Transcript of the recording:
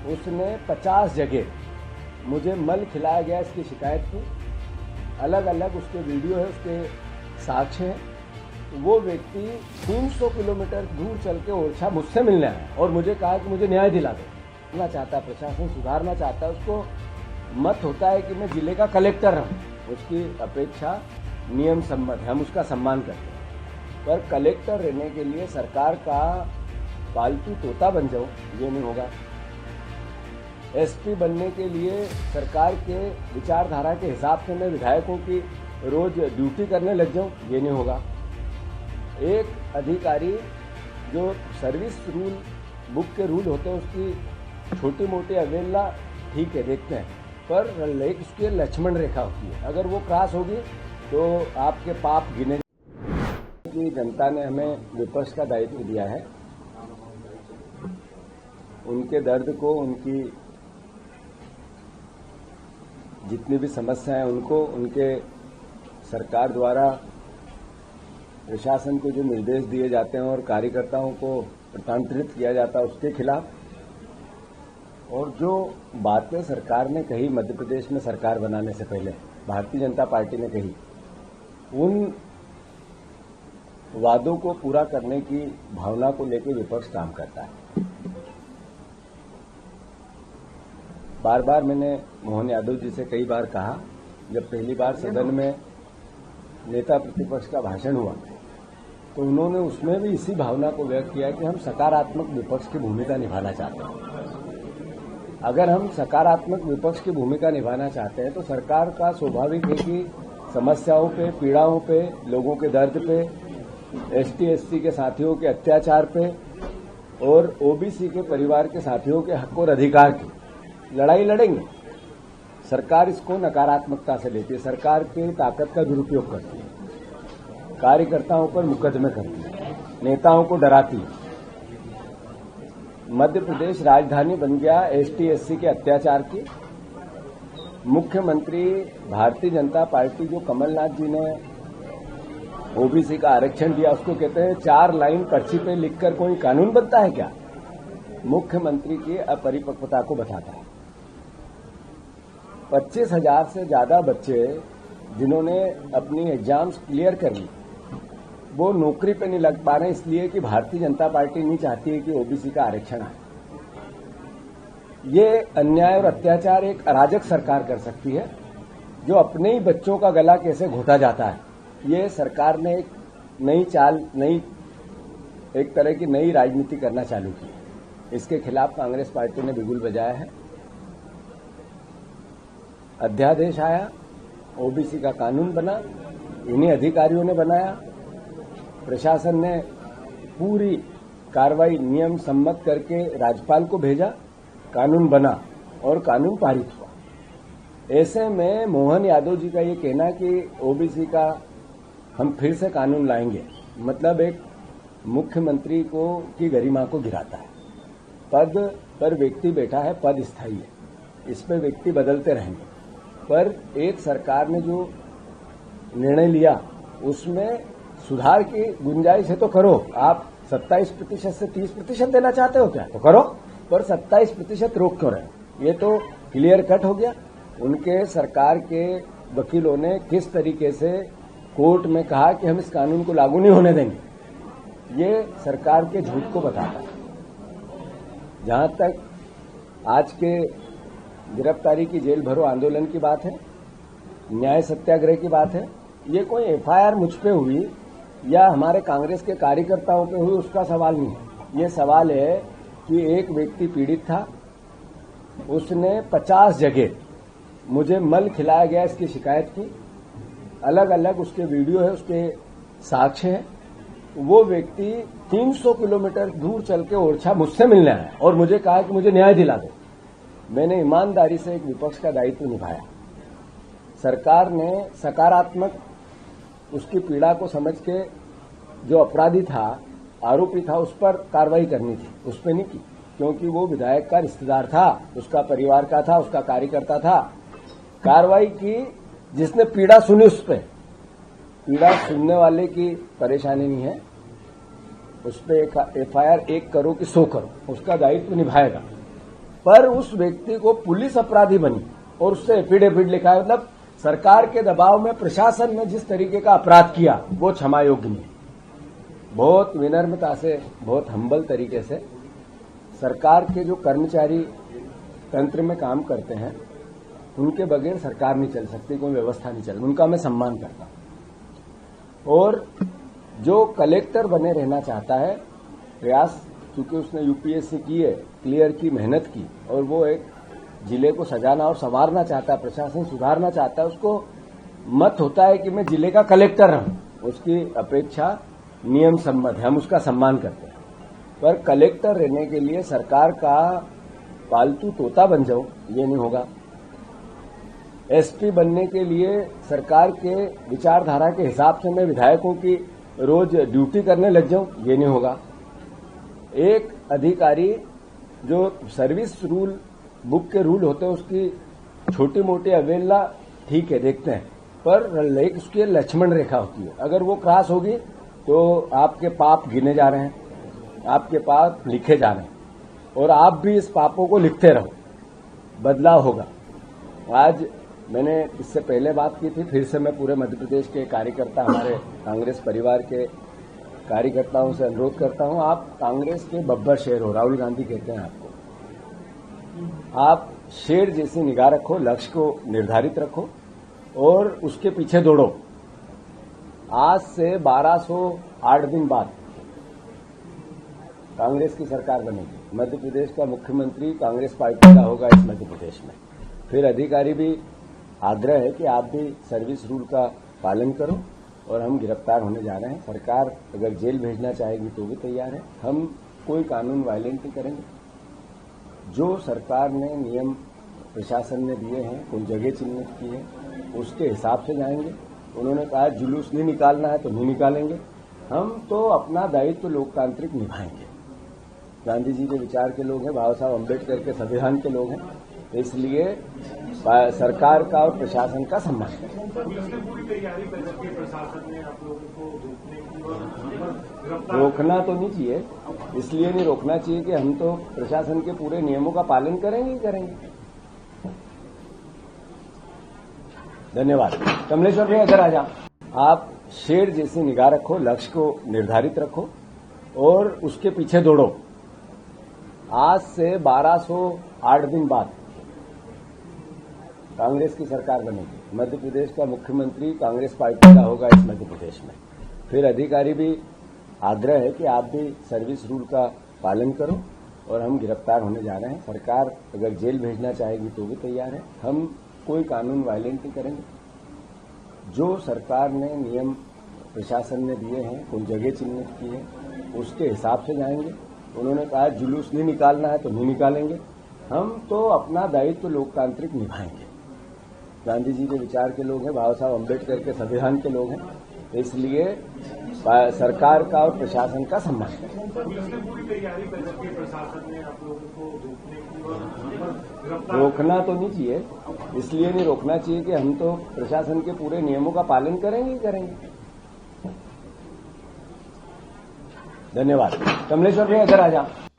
उसने 50 जगह मुझे मल खिलाया गया इसकी शिकायत की। अलग अलग उसके वीडियो है, उसके साक्ष्य हैं। वो व्यक्ति 300 किलोमीटर दूर चल के ओरछा मुझसे मिलने आया और मुझे कहा कि मुझे न्याय दिला दो। सुधारना चाहता, प्रशासन सुधारना चाहता, उसको मत होता है कि मैं जिले का कलेक्टर रहूं। उसकी अपेक्षा नियम सम्मत है, हम उसका सम्मान करते हैं। पर कलेक्टर रहने के लिए सरकार का पालतू तोता बन जाऊं, ये नहीं होगा। एसपी बनने के लिए सरकार के विचारधारा के हिसाब से मैं विधायकों की रोज ड्यूटी करने लग जाऊं, ये नहीं होगा। एक अधिकारी जो सर्विस रूल बुक के रूल होते हैं उसकी छोटी मोटी अवहेलना ठीक है, देखते हैं, पर उसकी लक्ष्मण रेखा होती है। अगर वो क्रॉस होगी तो आपके पाप गिने। कि जनता ने हमें विपक्ष का दायित्व दिया है, उनके दर्द को, उनकी जितनी भी समस्याएं उनको उनके सरकार द्वारा प्रशासन को जो निर्देश दिए जाते हैं और कार्यकर्ताओं को प्रतांतरित किया जाता है उसके खिलाफ, और जो बातें सरकार ने कही मध्य प्रदेश में सरकार बनाने से पहले भारतीय जनता पार्टी ने कही, उन वादों को पूरा करने की भावना को लेकर विपक्ष काम करता है। बार बार मैंने मोहन यादव जी से कई बार कहा, जब पहली बार सदन में नेता प्रतिपक्ष का भाषण हुआ तो उन्होंने उसमें भी इसी भावना को व्यक्त किया कि हम सकारात्मक विपक्ष की भूमिका निभाना चाहते हैं। अगर हम सकारात्मक विपक्ष की भूमिका निभाना चाहते हैं तो सरकार का स्वाभाविक है कि समस्याओं पे, पीड़ाओं पे, लोगों के दर्द पे, एसटी/एससी के साथियों के अत्याचार पे और ओबीसी के परिवार के साथियों के हक और अधिकार की लड़ाई लड़ेंगे। सरकार इसको नकारात्मकता से लेती है, सरकार की ताकत का दुरुपयोग करती है, कार्यकर्ताओं पर मुकदमे करती है, नेताओं को डराती है। मध्य प्रदेश राजधानी बन गया एसटी/एससी के अत्याचार की। मुख्यमंत्री भारतीय जनता पार्टी जो कमलनाथ जी ने ओबीसी का आरक्षण दिया, उसको कहते हैं 4 लाइन पर्ची पे लिखकर कोई कानून बनता है क्या? मुख्यमंत्री की अपरिपक्वता को बताता है। 25,000 से ज्यादा बच्चे जिन्होंने अपनी एग्जाम्स क्लियर कर ली, वो नौकरी पे नहीं लग पा रहे इसलिए कि भारतीय जनता पार्टी नहीं चाहती है कि ओबीसी का आरक्षण आए। ये अन्याय और अत्याचार एक अराजक सरकार कर सकती है, जो अपने ही बच्चों का गला कैसे घोटा जाता है। ये सरकार ने एक नई चाल, एक तरह की नई राजनीति करना चालू की। इसके खिलाफ कांग्रेस पार्टी ने बिगुल बजाया है। अध्यादेश आया, ओबीसी का कानून बना, इन्हीं अधिकारियों ने बनाया। प्रशासन ने पूरी कार्रवाई नियम सम्मत करके राज्यपाल को भेजा, कानून बना और कानून पारित हुआ। ऐसे में मोहन यादव जी का ये कहना कि ओबीसी का हम फिर से कानून लाएंगे, मतलब एक मुख्यमंत्री को की गरिमा को गिराता है। पद पर व्यक्ति बैठा है, पद स्थायी है, इस पर व्यक्ति बदलते रहेंगे, पर एक सरकार ने जो निर्णय लिया उसमें सुधार की गुंजाइश है तो करो। आप 27% से 30% देना चाहते हो क्या, तो करो, पर 27% रोक क्यों रहे? ये तो क्लियर कट हो गया। उनके सरकार के वकीलों ने किस तरीके से कोर्ट में कहा कि हम इस कानून को लागू नहीं होने देंगे, ये सरकार के झूठ को बताता है। जहां तक आज के गिरफ्तारी की जेल भरो आंदोलन की बात है, न्याय सत्याग्रह की बात है, ये कोई एफआईआर मुझ पे हुई या हमारे कांग्रेस के कार्यकर्ताओं पे हुई उसका सवाल नहीं है। ये सवाल है कि एक व्यक्ति पीड़ित था, उसने 50 जगह मुझे मल खिलाया गया इसकी शिकायत की। अलग अलग उसके वीडियो है, उसके साक्ष्य हैं। वो व्यक्ति 300 किलोमीटर दूर चल के ओरछा मुझसे मिलने आया और मुझे कहा कि मुझे न्याय दिला दो। मैंने ईमानदारी से एक विपक्ष का दायित्व निभाया। सरकार ने सकारात्मक उसकी पीड़ा को समझ के जो अपराधी था, आरोपी था, उस पर कार्रवाई करनी थी, उस पर नहीं की, क्योंकि वो विधायक का रिश्तेदार था, उसका परिवार का था, उसका कार्यकर्ता था। कार्रवाई की जिसने पीड़ा सुनी उस पर। पीड़ा सुनने वाले की परेशानी नहीं है, उस पर एफआईआर 1 करो कि 100 करो, उसका दायित्व निभाएगा। पर उस व्यक्ति को पुलिस अपराधी बनी और उससे एफिडेविट लिखा है। मतलब सरकार के दबाव में प्रशासन ने जिस तरीके का अपराध किया वो क्षमा योग्य नहीं। बहुत विनम्रता से, बहुत हम्बल तरीके से सरकार के जो कर्मचारी तंत्र में काम करते हैं उनके बगैर सरकार नहीं चल सकती, कोई व्यवस्था नहीं चल, उनका मैं सम्मान करता हूं। और जो कलेक्टर बने रहना चाहता है, प्रयास क्योंकि उसने यूपीएससी की है, क्लियर की, मेहनत की, और वो एक जिले को सजाना और संवारना चाहता है, प्रशासन सुधारना चाहता है, उसको मत होता है कि मैं जिले का कलेक्टर रहूं, उसकी अपेक्षा नियम सम्मत है, हम उसका सम्मान करते हैं। पर कलेक्टर रहने के लिए सरकार का पालतू तोता बन जाऊं ये नहीं होगा। एसपी बनने के लिए सरकार के विचारधारा के हिसाब से मैं विधायकों की रोज ड्यूटी करने लग जाऊं ये नहीं होगा। एक अधिकारी जो सर्विस रूल बुक के रूल होते हैं उसकी छोटी मोटी अवहेलना ठीक है, देखते हैं, पर उसकी लक्ष्मण रेखा होती है, अगर वो क्रॉस होगी तो आपके पाप गिने जा रहे हैं, आपके पाप लिखे जा रहे हैं, और आप भी इस पापों को लिखते रहो, बदलाव होगा। आज मैंने इससे पहले बात की थी, फिर से मैं पूरे मध्य प्रदेश के कार्यकर्ता, हमारे कांग्रेस परिवार के कार्यकर्ताओं से अनुरोध करता हूं, आप कांग्रेस के बब्बर शेर हो, राहुल गांधी कहते हैं आपको। आप शेर जैसी निगाह रखो, लक्ष्य को निर्धारित रखो और उसके पीछे दौड़ो। आज से 1208 दिन बाद कांग्रेस की सरकार बनेगी, मध्य प्रदेश का मुख्यमंत्री कांग्रेस पार्टी का होगा इस मध्य प्रदेश में। फिर अधिकारी भी आग्रह है कि आप भी सर्विस रूल का पालन करो, और हम गिरफ्तार होने जा रहे हैं। सरकार अगर जेल भेजना चाहेगी तो भी तैयार है, हम कोई कानून वायलेंट नहीं करेंगे। जो सरकार ने नियम प्रशासन ने दिए हैं, कोई जगह चिन्हित की है, उसके हिसाब से जाएंगे। उन्होंने कहा जुलूस नहीं निकालना है तो नहीं निकालेंगे, हम तो अपना दायित्व लोकतांत्रिक निभाएंगे। गांधी जी के विचार के लोग हैं, बाबा साहब अम्बेडकर के संविधान के लोग हैं, इसलिए सरकार का और प्रशासन का सम्मान करें। पुलिस ने पूरी तैयारी कर रखी है, प्रशासन ने आप लोगों को रोकने की, रोकना तो नहीं चाहिए, इसलिए नहीं रोकना चाहिए कि हम तो प्रशासन के पूरे नियमों का पालन करेंगे ही करेंगे। धन्यवाद। कमलेश्वर भाई अगर आ जाओ। आप शेर जैसी निगाह रखो, लक्ष्य को निर्धारित रखो और उसके पीछे दौड़ो। आज से 1208 दिन बाद कांग्रेस की सरकार बनेगी, मध्य प्रदेश का मुख्यमंत्री कांग्रेस पार्टी का होगा इस मध्य प्रदेश में। फिर अधिकारी भी आग्रह है कि आप भी सर्विस रूल का पालन करो, और हम गिरफ्तार होने जा रहे हैं। सरकार अगर जेल भेजना चाहेगी तो भी तैयार है, हम कोई कानून वायलेंट नहीं करेंगे। जो सरकार ने नियम प्रशासन ने दिए हैं, कोई जगह चिन्हित की है, उसके हिसाब से जाएंगे। उन्होंने कहा जुलूस नहीं निकालना है तो नहीं निकालेंगे, हम तो अपना दायित्व लोकतांत्रिक निभाएंगे। गांधी जी के विचार के लोग हैं, बाबा साहब अम्बेडकर के संविधान के लोग हैं, इसलिए सरकार का और प्रशासन का सम्मान करें। पुलिस ने पूरी तैयारी कर रखी है, प्रशासन ने आप लोगों को रोकने की, रोकना तो नहीं चाहिए, इसलिए नहीं रोकना चाहिए कि हम तो प्रशासन के पूरे नियमों का पालन करेंगे ही करेंगे। धन्यवाद। कमलेश्वर भाई अगर आ जाओ।